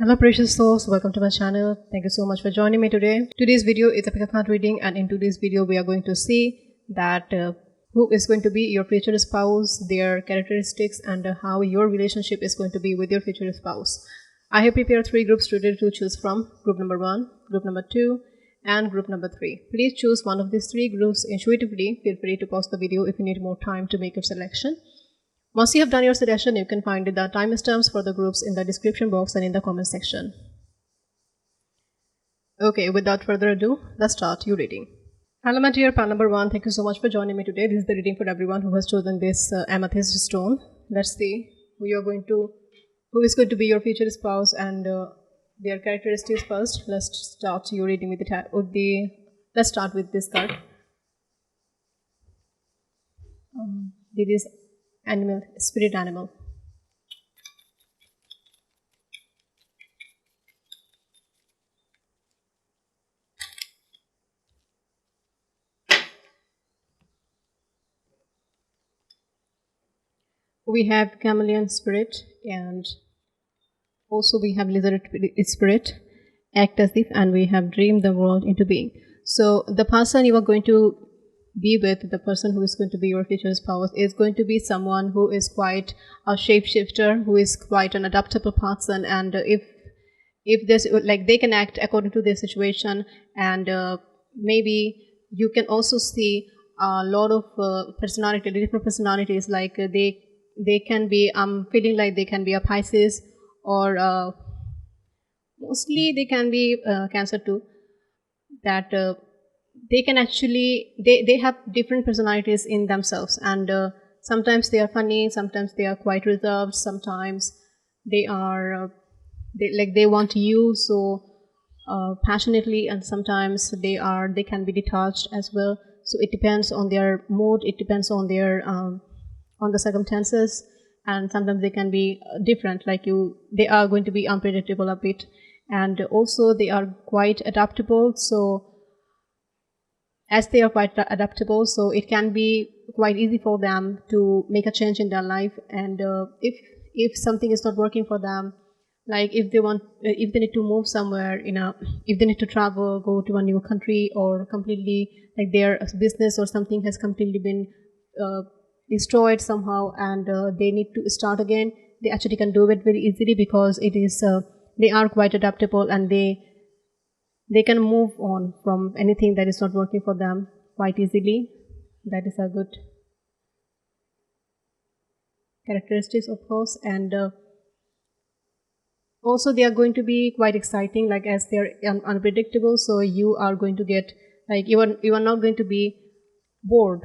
Hello precious souls, welcome to my channel. Thank you so much for joining me today. Today's video is a pick card reading, and in today's video we are going to see that who is going to be your future spouse, their characteristics, and how your relationship is going to be with your future spouse. I have prepared 3 groups today to choose from. Group number 1, group number 2, and group number 3. Please choose one of these 3 groups intuitively. Feel free to pause the video if you need more time to make your selection. Once you have done your selection, you can find the timestamps for the groups in the description box and in the comment section. Okay, without further ado, let's start your reading. Hello my dear pal number 1, thank you so much for joining me today. This is the reading for everyone who has chosen this amethyst stone. Let's see who is going to be your future spouse and their characteristics first. Let's start your reading with let's start with this card. This is spirit animal. We have chameleon spirit, and also we have lizard spirit, act as if, and we have dream the world into being. So the person you are going to be with, the person who is going to be your future spouse, is going to be someone who is quite a shapeshifter, who is quite an adaptable person, and if there's like they can act according to their situation, and maybe you can also see a lot of different personalities, like they can be feeling like they can be a Pisces, or mostly they can be Cancer too, that they can actually they have different personalities in themselves, and sometimes they are funny, sometimes they are quite reserved, sometimes they are they want you so passionately, and sometimes they can be detached as well. So it depends on their mood, it depends on their on the circumstances, and sometimes they can be different, like they are going to be unpredictable a bit, and also they are quite adaptable. So as they are quite adaptable, so it can be quite easy for them to make a change in their life. And if something is not working for them, like if they need to move somewhere, if they need to travel, go to a new country, or completely like their business or something has completely been destroyed somehow, and they need to start again, they actually can do it very easily, because it is they are quite adaptable, and they can move on from anything that is not working for them quite easily. That is a good characteristics, of course. And also they are going to be quite exciting, like as they are unpredictable, so you are going to get like you are not going to be bored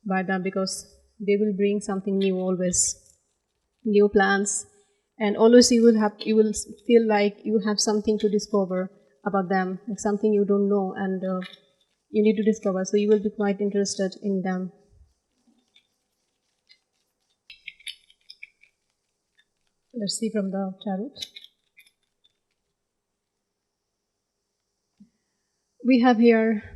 by them, because they will bring something new, always new plans, and always you will feel like you have something to discover about them, like something you don't know, and you need to discover, so you will be quite interested in them. Let's see from the tarot. We have here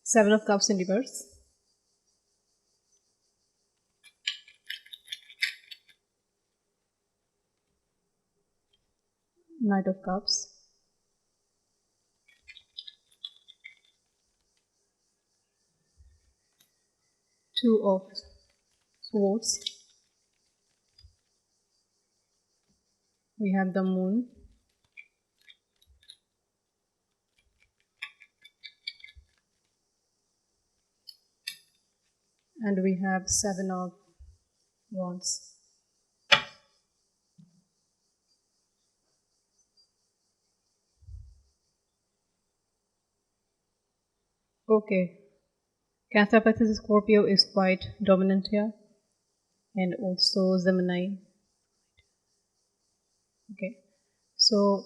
Seven of Cups in reverse, Knight of Cups, Two of Swords, we have the Moon, and we have Seven of Wands. Okay, Cancer, Pisces, Scorpio is quite dominant here, and also Gemini. Okay, so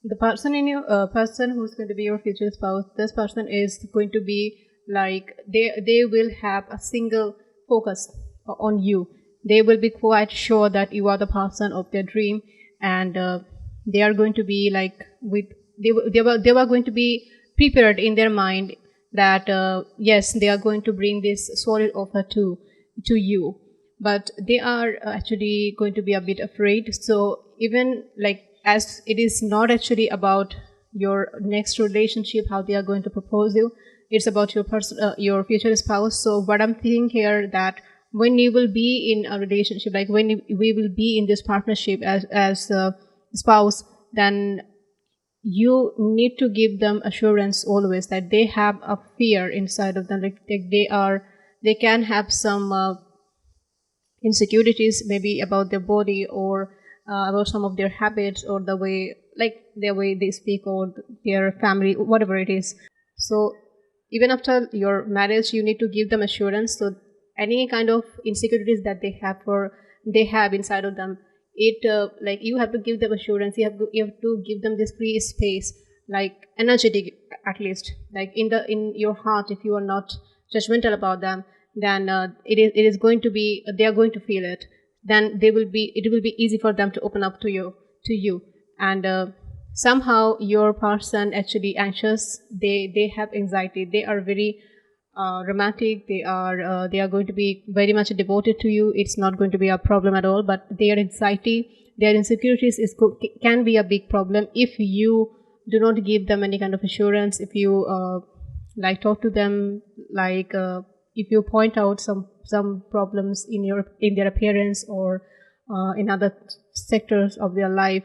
the person in your person who's going to be your future spouse, this person is going to be like they will have a single focus on you. They will be quite sure that you are the person of their dream, and they are going to be like they were going to be prepared in their mind that yes, they are going to bring this solid offer to you, but they are actually going to be a bit afraid. So even like, as it is not actually about your next relationship, how they are going to propose you, it's about your your future spouse. So what I'm thinking here, that when you will be in a relationship, like when we will be in this partnership as a spouse, then you need to give them assurance always that they have a fear inside of them, like they can have some insecurities, maybe about their body, or about some of their habits, or the way, like their way they speak, or their family, whatever it is. So even after your marriage, you need to give them assurance. So any kind of insecurities that they have inside of them, it like you have to give them assurance. You have to give them this free space, like energetic, at least, like in your heart. If you are not judgmental about them, then it is going to be, they are going to feel it. Then it will be easy for them to open up to you. And somehow your person actually anxious, they have anxiety, they are very romantic, they are going to be very much devoted to you. It's not going to be a problem at all, but their anxiety, their insecurities can be a big problem if you do not give them any kind of assurance. If you like talk to them, like if you point out some problems in their appearance, or in other sectors of their life,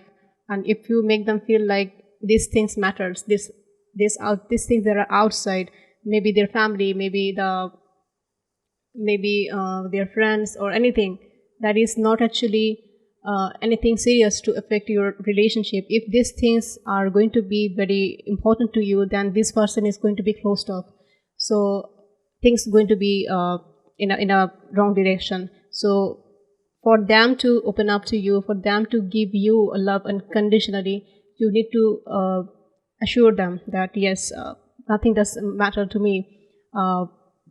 and if you make them feel like these things matters, these things that are outside, maybe their family, maybe their friends, or anything that is not actually anything serious to affect your relationship, if these things are going to be very important to you, then this person is going to be closed off. So things going to be in a wrong direction. So for them to open up to you, for them to give you a love unconditionally, you need to assure them that yes, nothing does matter to me.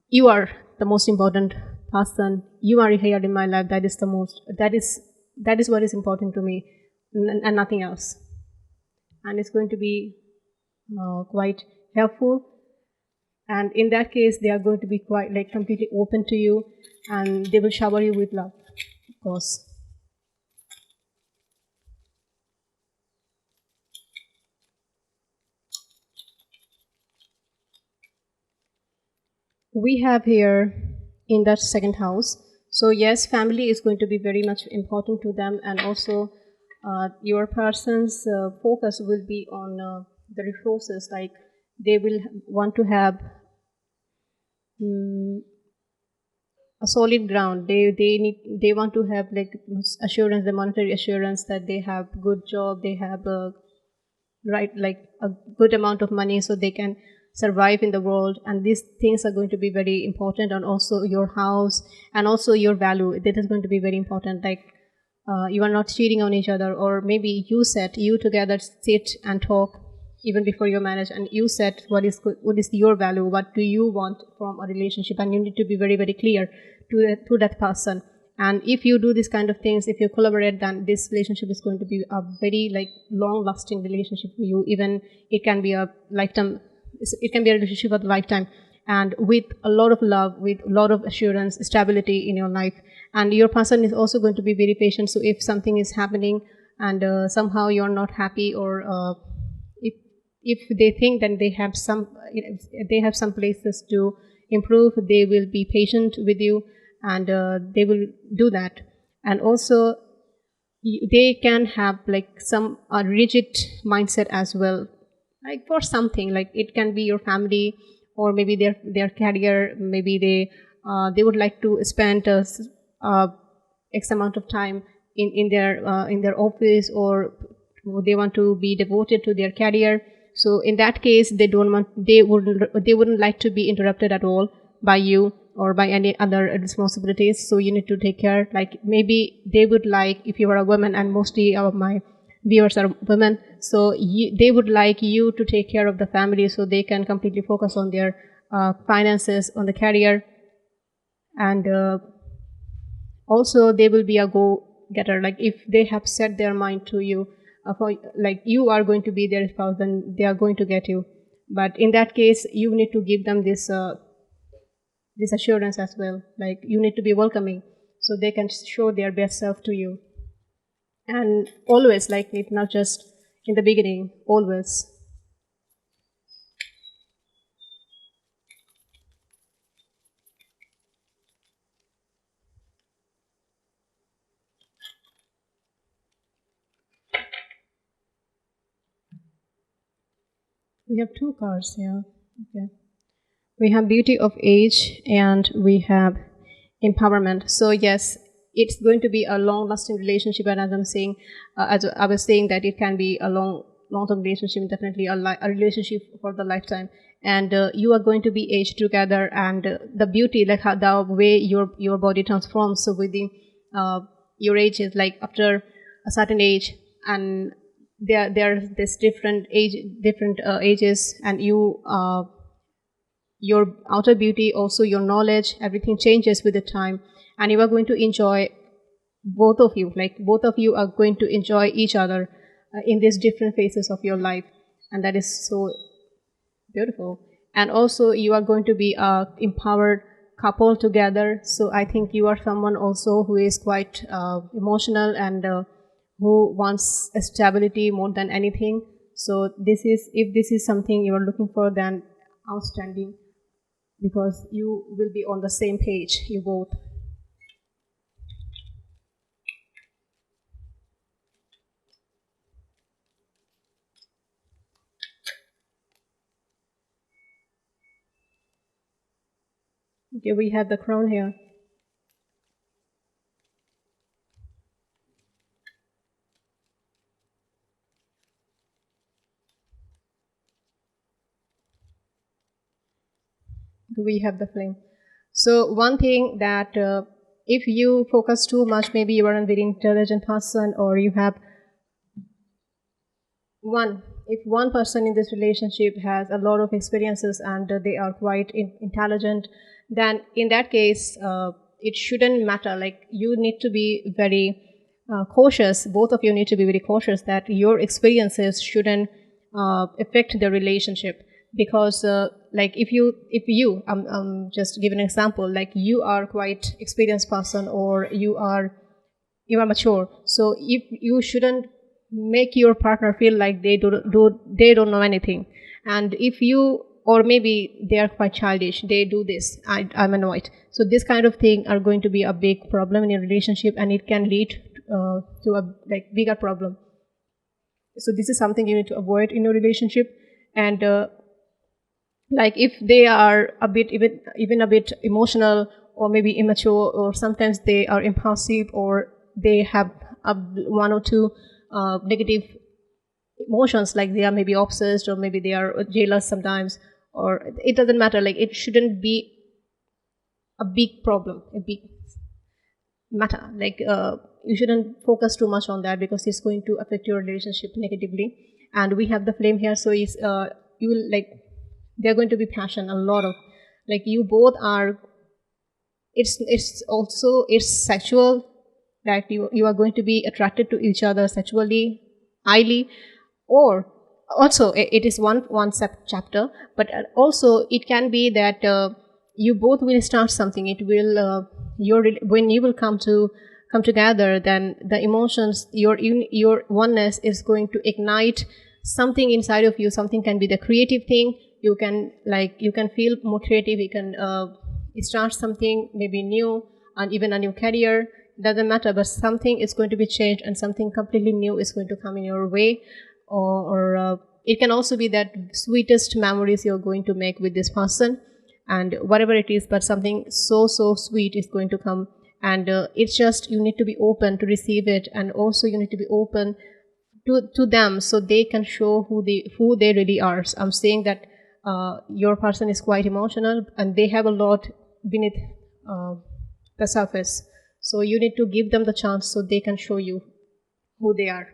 You are the most important person. You are here in my life. That is the most. That is what is important to me, and nothing else. And it's going to be quite helpful. And in that case, they are going to be quite like completely open to you, and they will shower you with love, of course. We have here in that second house. So yes, family is going to be very much important to them, and also your person's focus will be on the resources. Like they will want to have a solid ground. They want to have like assurance, the monetary assurance that they have good job, they have a right, like a good amount of money, so they can survive in the world. And these things are going to be very important. And also your house, and also your value, that is going to be very important. Like you are not cheating on each other, or maybe you together sit and talk even before your marriage, and you set what is your value, what do you want from a relationship, and you need to be very, very clear to that person. And if you do these kind of things, if you collaborate, then this relationship is going to be a very like long lasting relationship for you. Even it can be a lifetime, it can be a relationship of a lifetime, and with a lot of love, with a lot of assurance, stability in your life. And your person is also going to be very patient. So if something is happening, and somehow you're not happy, or if they think that they have some places to improve, they will be patient with you, and they will do that. And also they can have like some rigid mindset as well, like for something, like it can be your family, or maybe their career. Maybe they would like to spend x amount of time in their office, or they want to be devoted to their career. So in that case, they wouldn't like to be interrupted at all by you or by any other responsibilities. So you need to take care. Like maybe they would like, if you are a woman, and mostly of my viewers are women, so they would like you to take care of the family, so they can completely focus on their finances, on the career. And also they will be a go-getter. Like if they have set their mind to you, for like you are going to be their spouse, then they are going to get you. But in that case, you need to give them this this assurance as well. Like, you need to be welcoming so they can show their best self to you. And always, like, it not just in the beginning, always. We have two cards here. Okay. We have beauty of age and we have empowerment. So yes, it's going to be a long-lasting relationship. And as I'm saying, as I was saying, that it can be a long-term relationship, definitely a relationship for the lifetime. And you are going to be aged together, and the beauty, like how the way your body transforms. So within your age is like after a certain age, and there this different ages, and your outer beauty, also your knowledge, everything changes with the time, and you are going to enjoy, both of you, like both of you are going to enjoy each other in these different phases of your life, and that is so beautiful. And also you are going to be a empowered couple together. So I think you are someone also who is quite emotional, and who wants stability more than anything. So this is, if this is something you are looking for, then outstanding, because you will be on the same page, you both. Okay, we have the crown here. We have the flame. So one thing that if you focus too much, maybe you are a very intelligent person, or you have if one person in this relationship has a lot of experiences and they are quite intelligent, then in that case it shouldn't matter. Like, you need to be very cautious. Both of you need to be very cautious that your experiences shouldn't affect the relationship, because like if you just give an example, like you are quite experienced person, or you are mature, so if you shouldn't make your partner feel like they don't know anything. And if you, or maybe they are quite childish, they do this, I'm annoyed, so this kind of thing are going to be a big problem in your relationship, and it can lead to a like bigger problem. So this is something you need to avoid in your relationship. And like if they are a bit, even a bit emotional, or maybe immature, or sometimes they are impulsive, or they have one or two negative emotions, like they are maybe obsessed, or maybe they are jealous sometimes, or it doesn't matter, like it shouldn't be a big problem, a big matter. Like you shouldn't focus too much on that, because it's going to affect your relationship negatively. And we have the flame here, so is you will, like, they're going to be passion, a lot of, like, you both are, it's also, it's sexual, that you are going to be attracted to each other sexually, highly. Or also it is one chapter, but also it can be that you both will start something. It will when you will come together, then the emotions, your oneness is going to ignite something inside of you. Something can be the creative thing. You can feel more creative. You can start something maybe new, and even a new career, doesn't matter, but something is going to be changed, and something completely new is going to come in your way. Or it can also be that sweetest memories you're going to make with this person, and whatever it is, but something so sweet is going to come. And it's just, you need to be open to receive it, and also you need to be open to them, so they can show who they really are. So I'm saying that your person is quite emotional, and they have a lot beneath the surface, so you need to give them the chance so they can show you who they are.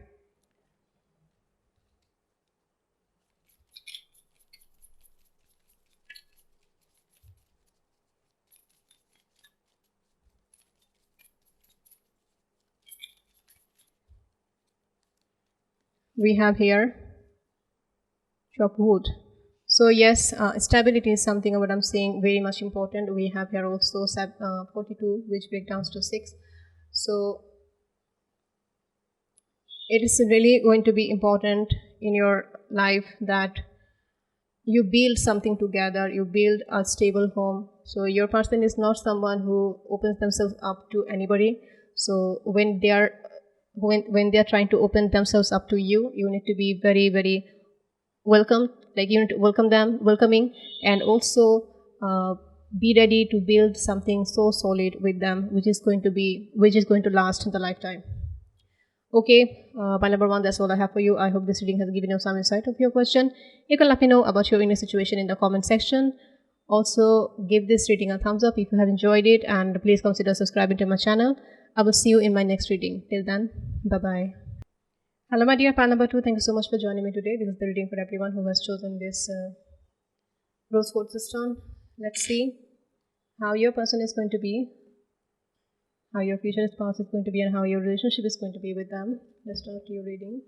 We have here chop wood. So yes, stability is something what I'm saying very much important. We have here also 42, which breaks down to 6. So it is really going to be important in your life that you build something together, you build a stable home. So your person is not someone who opens themselves up to anybody. So when they are trying to open themselves up to you, you need to be very, very welcome. Like you need to welcoming, and also be ready to build something so solid with them, which is going to last the lifetime. Okay, by number 1, that's all I have for you. I hope this reading has given you some insight of your question. You can let me know about your inner situation in the comment section. Also, give this reading a thumbs up if you have enjoyed it, and please consider subscribing to my channel. I will see you in my next reading. Till then, bye-bye. Hello my dear pal number 2, thank you so much for joining me today. This is the reading for everyone who has chosen this rose quartz stone. Let's see how your person is going to be, how your future spouse is going to be, and how your relationship is going to be with them. Let's start your reading.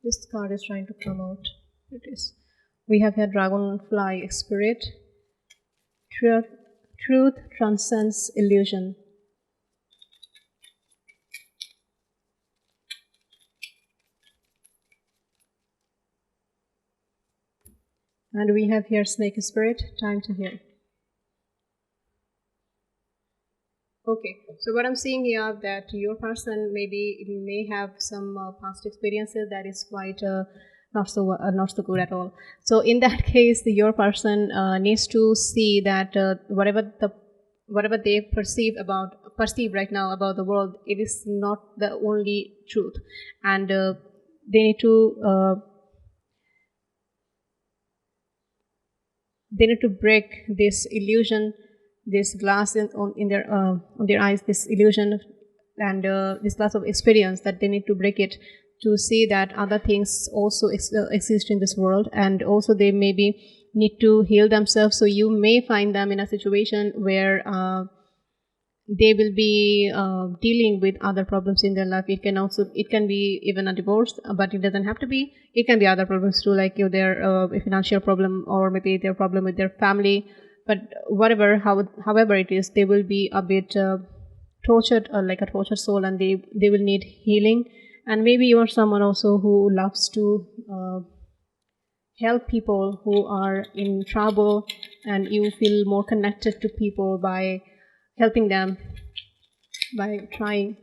This card is trying to come out. It is. We have here dragonfly spirit. Truth transcends illusion. And we have here snake spirit. Time to heal. Okay, so what I'm seeing here that your person may have some past experiences that is quite not so good at all. So in that case, your person needs to see that whatever they perceive right now about the world, it is not the only truth, and they need to break this illusion, this glass on their eyes, this illusion and this glass of experience, that they need to break it to see that other things also exist in this world, and also they maybe need to heal themselves. So you may find them in a situation where they will be dealing with other problems in their life. It can be even a divorce, but it doesn't have to be. It can be other problems too, like their a financial problem, or maybe their problem with their family. But however it is, they will be a bit tortured, like a tortured soul, and they will need healing. And maybe you are someone also who loves to help people who are in trouble, and you feel more connected to people by helping them, by trying.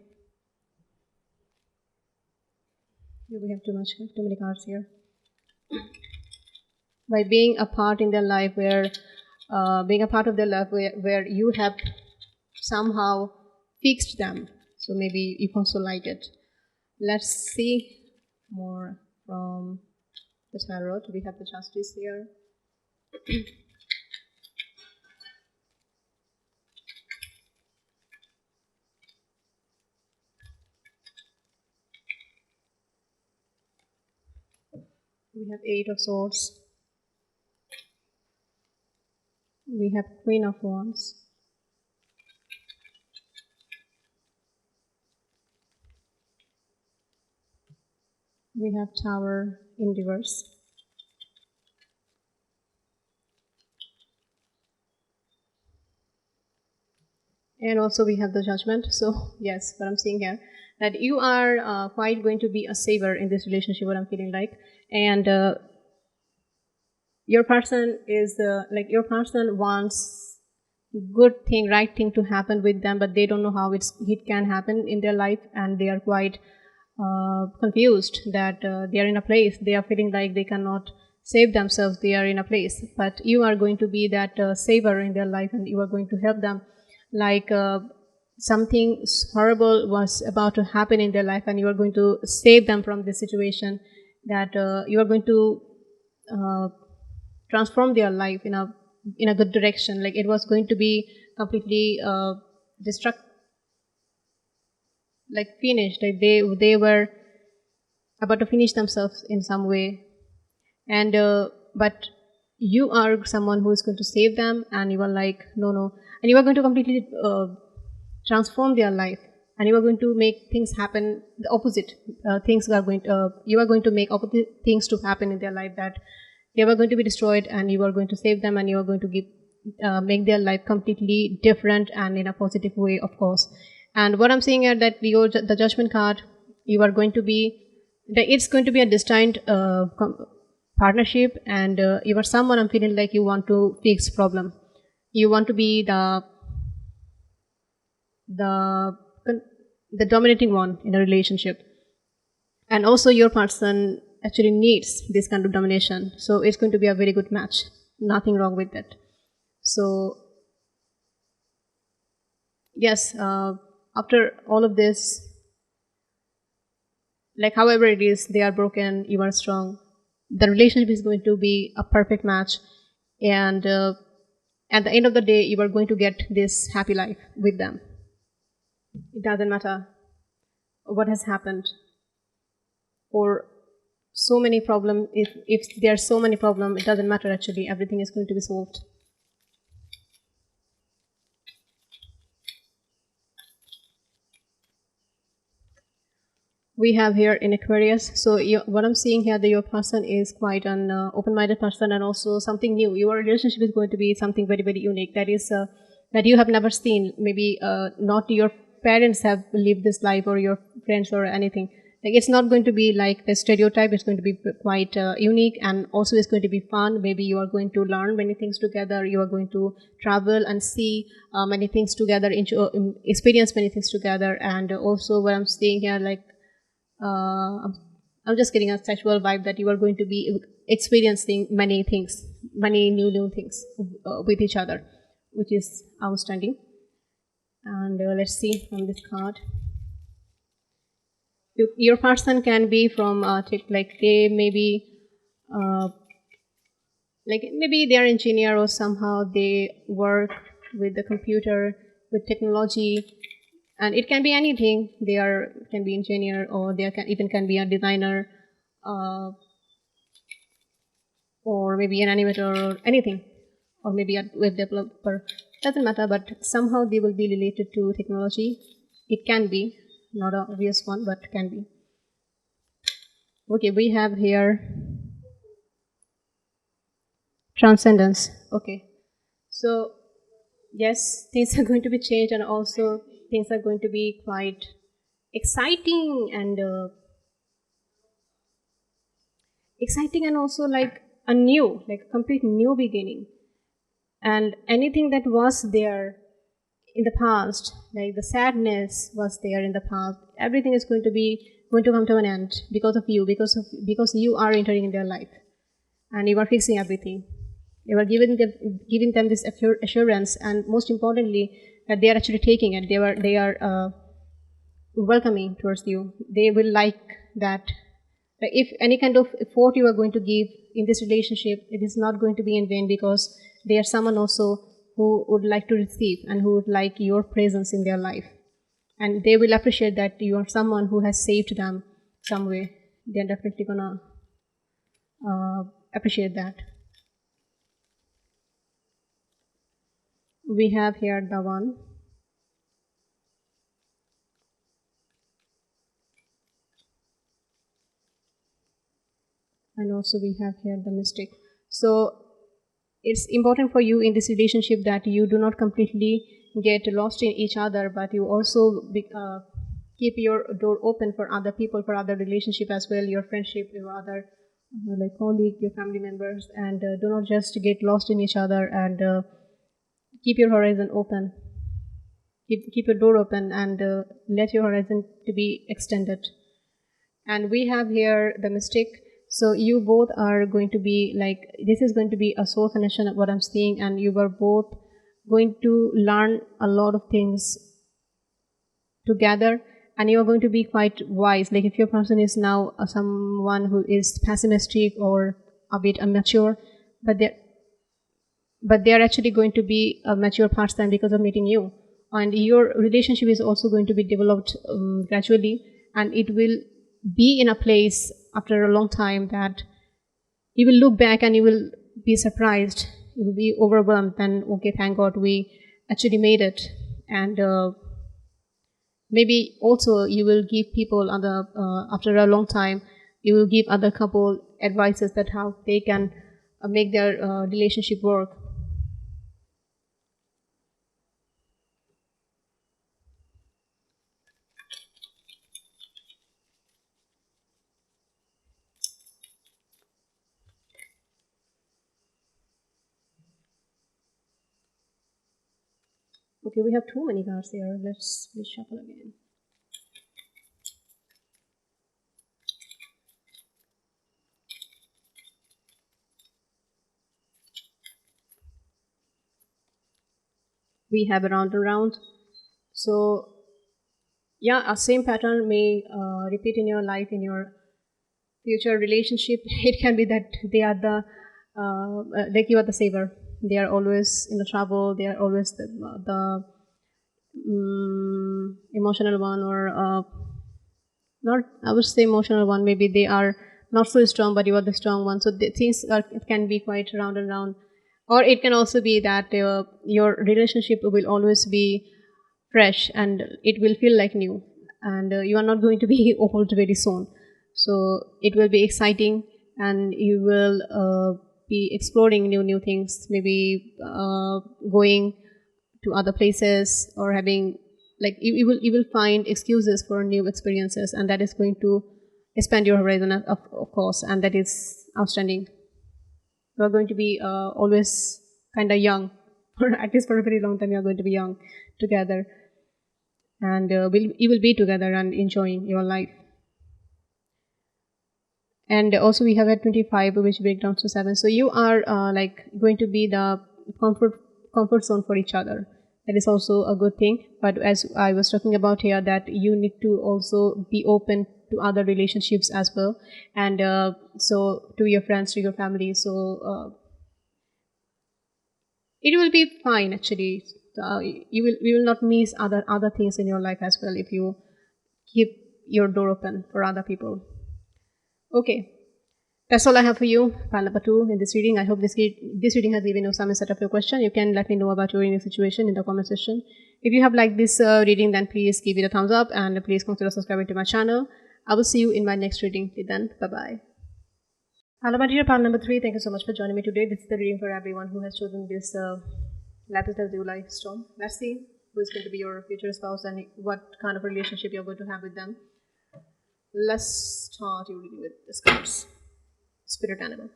We have too many cards here. By being a part in their life where you have somehow fixed them. So maybe you also like it. Let's see more from the tarot. We have the Justice here. We have 8 of Swords. We have Queen of Wands. We have Tower in reverse. And also we have the Judgment. So yes, what I'm seeing here, that you are quite going to be a saver in this relationship, what I'm feeling like. And your person is your person wants good thing, right thing to happen with them, but they don't know how it can happen in their life, and they are quite confused that they are in a place, they are feeling like they cannot save themselves, they are in a place. But you are going to be that saver in their life, and you are going to help them, like something horrible was about to happen in their life, and you are going to save them from this situation, that you are going to transform their life in a good direction. Like it was going to be completely finished. Like they were about to finish themselves in some way, and but you are someone who is going to save them, and you are like no, and you are going to completely transform their life, and you are going to make things happen the opposite. You are going to make opposite things to happen in their life, that they were going to be destroyed, and you are going to save them, and you are going to make their life completely different and in a positive way, of course. And what I'm saying here, that the Judgment card, you are going to be, it's going to be a destined partnership, and you are someone, I'm feeling like you want to fix problem. You want to be the dominating one in a relationship, and also your person actually needs this kind of domination. So it's going to be a very good match. Nothing wrong with that. So yes, after all of this, like however it is, they are broken, you are strong, the relationship is going to be a perfect match, and at the end of the day, you are going to get this happy life with them. It doesn't matter what has happened, or so many problems. If there are so many problems, it doesn't matter actually. Everything is going to be solved. We have here in Aquarius. So what I'm seeing here, that your person is quite an open-minded person, and also something new. Your relationship is going to be something very, very unique. That is that you have never seen. Maybe not your parents have lived this life, or your friends, or anything. Like, it's not going to be like a stereotype. It's going to be quite unique, and also it's going to be fun. Maybe you are going to learn many things together. You are going to travel and see many things together, experience many things together. And also what I'm seeing here, like I'm just getting a sexual vibe, that you are going to be experiencing many things, many new things with each other, which is outstanding. And let's see from this card. Your person can be from like they maybe like maybe they are engineer, or somehow they work with the computer, with technology, and it can be anything. They can be engineer, or they can be a designer, or maybe an animator, or anything, or maybe a web developer. Doesn't matter, but somehow they will be related to technology. It can be not an obvious one, but can be. Okay, we have here transcendence. Okay, so yes, things are going to be changed, and also things are going to be quite exciting, and also like a complete new beginning. And anything that was there in the past, like the sadness was there in the past, everything is going to come to an end because of you, because you are entering in their life, and you are fixing everything. You are giving them this assurance, and most importantly, that they are actually taking it. They are welcoming towards you. They will like that. Like, if any kind of effort you are going to give in this relationship, it is not going to be in vain, because they are someone also who would like to receive, and who would like your presence in their life. And they will appreciate that you are someone who has saved them some way. They are definitely gonna appreciate that. We have here the One. And also we have here the Mystic. So it's important for you in this relationship that you do not completely get lost in each other, but you also keep your door open for other people, for other relationship as well, your friendship, your other like colleague, your family members, and do not just get lost in each other, and keep your horizon open. Keep your door open, and let your horizon to be extended. And we have here the Mystic. So you both are going to be like, this is going to be a soul connection of what I'm seeing, and you are both going to learn a lot of things together, and you are going to be quite wise. Like, if your person is now someone who is pessimistic or a bit immature, but they are actually going to be a mature person because of meeting you, and your relationship is also going to be developed gradually, and it will be in a place after a long time that you will look back and you will be surprised, you will be overwhelmed, and okay, thank God we actually made it. And maybe also you will give people other after a long time, you will give other couple advices that how they can make their relationship work. Okay, we have too many cards here. Let's reshuffle again. We have around and round. So yeah, a same pattern may repeat in your life, in your future relationship. It can be that they are the like you are the saver. They are always in the trouble. They are always the emotional one, or not, I would say emotional one. Maybe they are not so strong, but you are the strong one. So the things it can be quite round and round. Or it can also be that your relationship will always be fresh and it will feel like new, and you are not going to be old very soon. So it will be exciting, and you will be exploring new things, maybe going to other places, or having like you will find excuses for new experiences, and that is going to expand your horizon of course, and that is outstanding. You are going to be always kind of young, or at least for a very long time you are going to be young together, and you will be together and enjoying your life. And also we have at 25, which breaks down to 7. So you are like going to be the comfort zone for each other. That is also a good thing. But as I was talking about here, that you need to also be open to other relationships as well, and so to your friends, to your family. So it will be fine actually. You will not miss other things in your life as well if you keep your door open for other people. Okay, that's all I have for you, pile number 2 in this reading. I hope this reading has given you some insight of your question. You can let me know about your reading situation in the comment section. If you have liked this reading, then please give it a thumbs up, and please consider subscribing to my channel. I will see you in my next reading. Till then, bye bye. Hello, my dear pile number 3. Thank you so much for joining me today. This is the reading for everyone who has chosen this lapis lazuli stone. Let's see who is going to be your future spouse and what kind of relationship you're going to have with them. Let's start your reading with this cards. Spirit animal.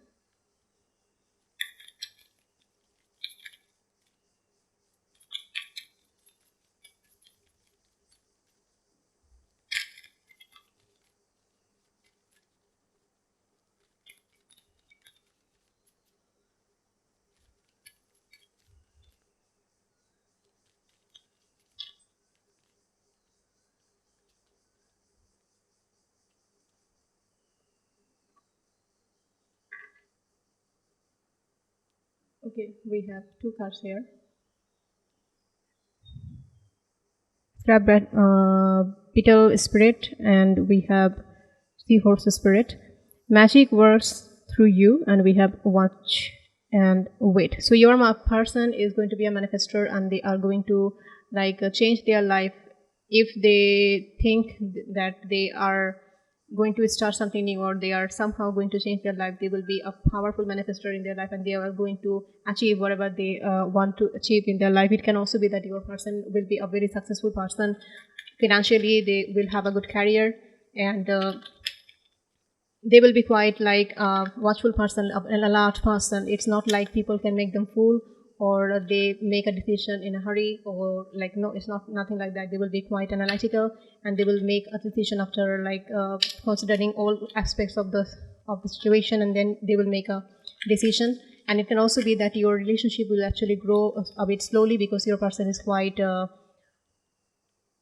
Okay, we have 2 cards here. Crab beetle spirit, and we have seahorse spirit. Magic works through you, and we have watch and wait. So your person is going to be a manifestor, and they are going to like change their life if they think that they are going to start something new, or they are somehow going to change their life. They will be a powerful manifestor in their life, and they are going to achieve whatever they want to achieve in their life. It can also be that your person will be a very successful person financially. They will have a good career, and they will be quite like a watchful person, an alert person. It's not like people can make them fool, or they make a decision in a hurry, or like, no, it's not nothing like that. They will be quite analytical, and they will make a decision after like considering all aspects of the situation, and then they will make a decision. And it can also be that your relationship will actually grow a bit slowly, because your person is quite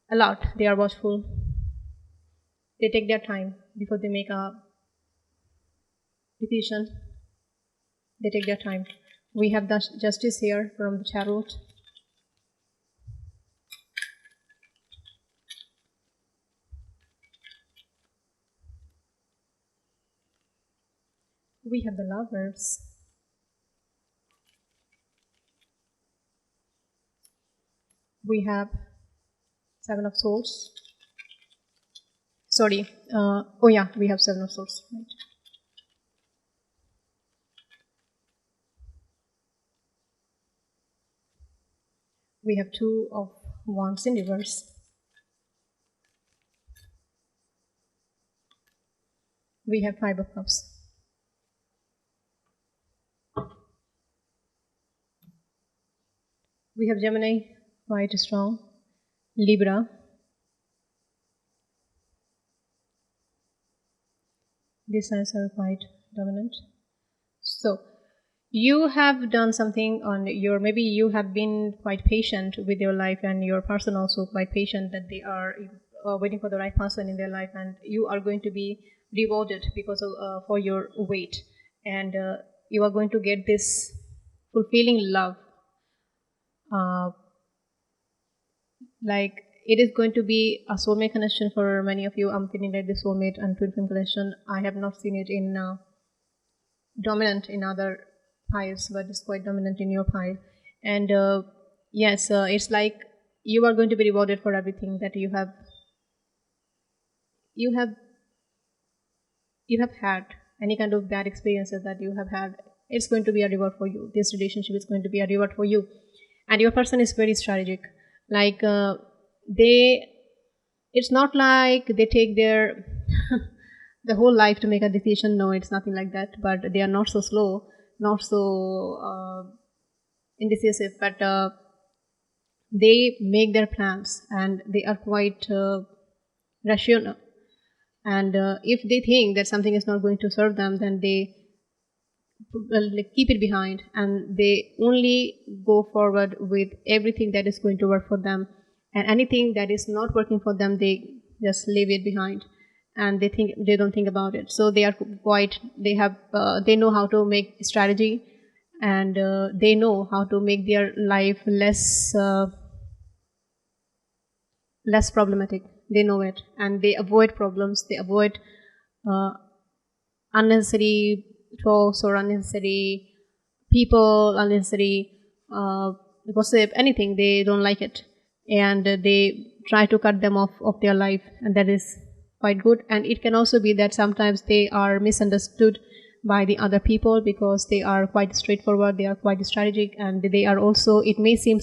alert. They are watchful. They take their time before they make a decision. They take their time. We have the justice here from the tarot. We have the lovers. We have Seven of Swords. Sorry. Oh yeah, we have Seven of Swords. Right. We have Two of Wands in reverse. We have Five of Cups. We have Gemini, quite strong. Libra. These signs are quite dominant. So, you have done something on your, maybe you have been quite patient with your life, and your person also quite patient that they are waiting for the right person in their life, and you are going to be rewarded because of for your wait, and you are going to get this fulfilling love. Like it is going to be a soulmate connection for many of you. I'm feeling like the soulmate and twin flame connection. I have not seen it in dominant in other piles, but it's quite dominant in your pile. And yes, it's like you are going to be rewarded for everything that you have had, any kind of bad experiences that you have had. It's going to be a reward for you. This relationship is going to be a reward for you, and your person is very strategic. Like it's not like they take their the whole life to make a decision. No, it's nothing like that. But they are not so slow, not so indecisive, but they make their plans, and they are quite rational. And if they think that something is not going to serve them, then they like, keep it behind, and they only go forward with everything that is going to work for them, and anything that is not working for them, they just leave it behind, and they don't think about it. So they are quite, they know how to make strategy, and they know how to make their life less problematic. They know it, and they avoid problems. They avoid unnecessary talks or unnecessary people, unnecessary gossip, anything. They don't like it, and they try to cut them off of their life, and that is quite good. And it can also be that sometimes they are misunderstood by the other people because they are quite straightforward, they are quite strategic, and they are also, it may seem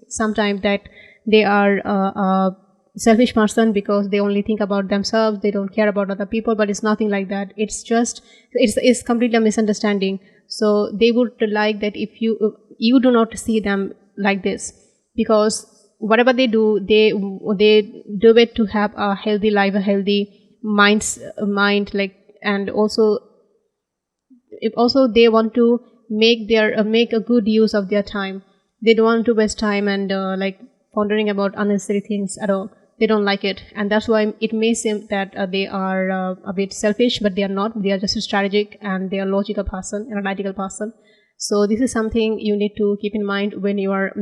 sometimes that they are a selfish person because they only think about themselves, they don't care about other people, but it's nothing like that. It's just, it's completely a misunderstanding. So they would like that if you do not see them like this, because whatever they do, they do it to have a healthy life, a healthy mind, like, and also they want to make a good use of their time. They don't want to waste time and like pondering about unnecessary things at all. They don't like it, and that's why it may seem that they are a bit selfish, but they are not. They are just a strategic, and they are a logical person, an analytical person. So this is something you need to keep in mind when you are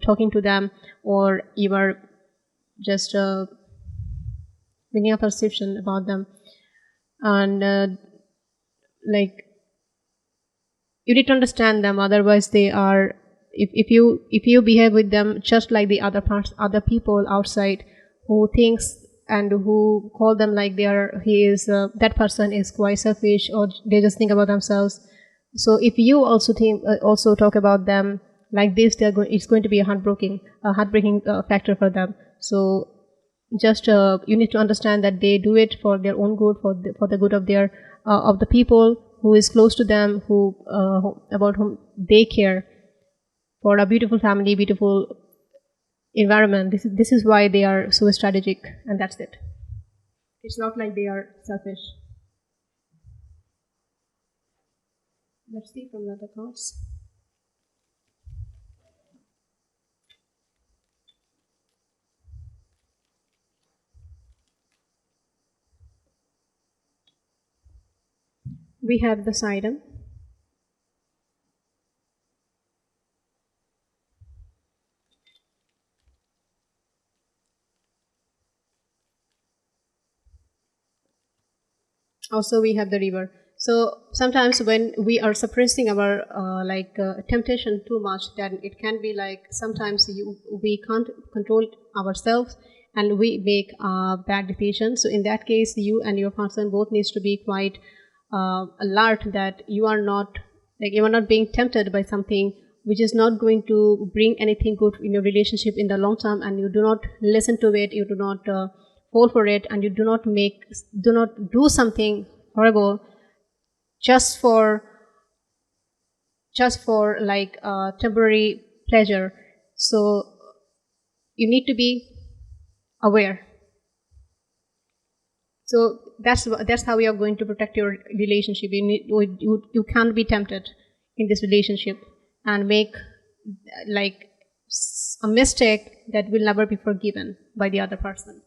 talking to them, or you are just making a perception about them. And like, you need to understand them, otherwise they are, if you behave with them just like the other people outside who thinks and who call them like that person is quite selfish, or they just think about themselves. So if you also also talk about them like this, it's going to be a heartbreaking factor for them. So just you need to understand that they do it for their own good, for the good of their of the people who is close to them, about whom they care, for a beautiful family, beautiful environment. This is why they are so strategic, and that's it. It's not like they are selfish. Let's see from the other cards. We have the Sidon. Also we have the River. So sometimes when we are suppressing our temptation too much, then it can be like sometimes we can't control ourselves and we make bad decisions. So in that case, you and your person both needs to be quite alert that you are not being tempted by something which is not going to bring anything good in your relationship in the long term, and you do not listen to it, you do not fall for it, and you do not do something horrible just for temporary pleasure. So you need to be aware. So that's how you are going to protect your relationship. You can't be tempted in this relationship and make like a mistake that will never be forgiven by the other person.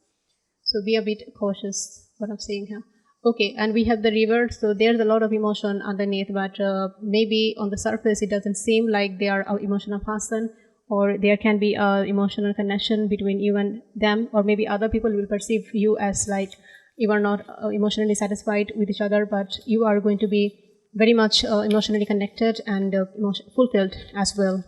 So be a bit cautious what I'm saying here. Okay, and we have the river, so there's a lot of emotion underneath, but maybe on the surface it doesn't seem like they are an emotional person, or there can be an emotional connection between you and them, or maybe other people will perceive you as like you are not emotionally satisfied with each other, but you are going to be very much emotionally connected and fulfilled as well.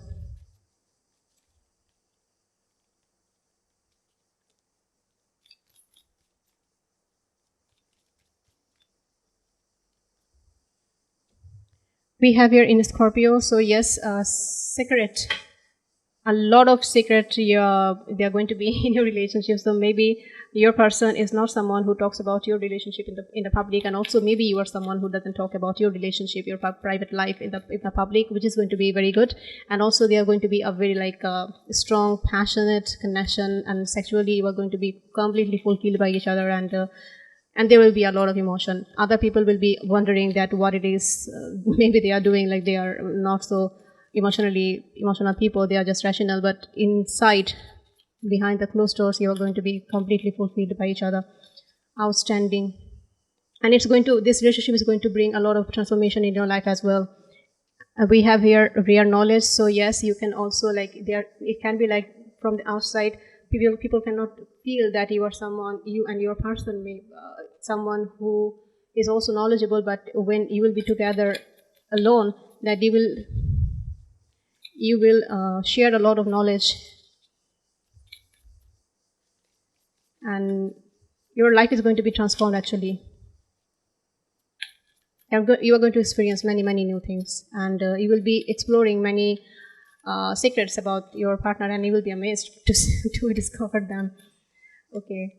We have here in Scorpio, so yes, secret. A lot of secret they are going to be in your relationship. So maybe your person is not someone who talks about your relationship in the public, and also maybe you are someone who doesn't talk about your relationship, your private life in the public, which is going to be very good. And also they are going to be a very strong, passionate connection, and sexually you are going to be completely fulfilled by each other, and there will be a lot of emotion. Other people will be wondering that what it is maybe they are doing, like they are not so emotional people, they are just rational, but inside, behind the closed doors, you are going to be completely fulfilled by each other. Outstanding. And this relationship is going to bring a lot of transformation in your life as well. We have here rare knowledge, so yes, you can also it can be like from the outside, people cannot feel that you and your person may someone who is also knowledgeable, but when you will be together alone, that you will share a lot of knowledge, and your life is going to be transformed actually. You are going to experience many new things, and you will be exploring many secrets about your partner, and you will be amazed to discover them. Okay,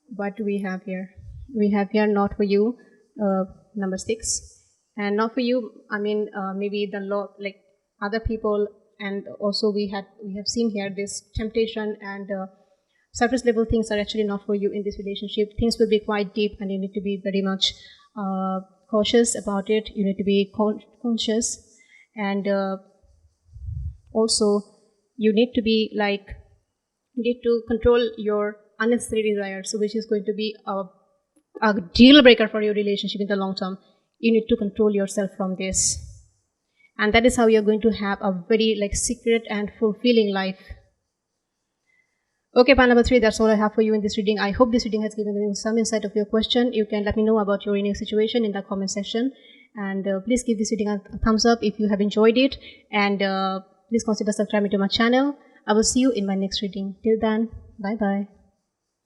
what do we have here? We have here not for you, number 6, and not for you. I mean, maybe the law, like other people, and also we have seen here this temptation, and surface level things are actually not for you in this relationship. Things will be quite deep, and you need to be very much cautious about it. You need to be conscious, and also you need to be you need to control your unnecessary desires, which is going to be a deal breaker for your relationship in the long term. You need to control yourself from this, and that is how you're going to have a very secret and fulfilling life. Okay, part number 3, that's all I have for you in this reading. I hope this reading has given you some insight of your question. You can let me know about your reading situation in the comment section, and please give this reading a thumbs up if you have enjoyed it, and please consider subscribing to my channel. I will see you in my next reading. Till then, bye bye.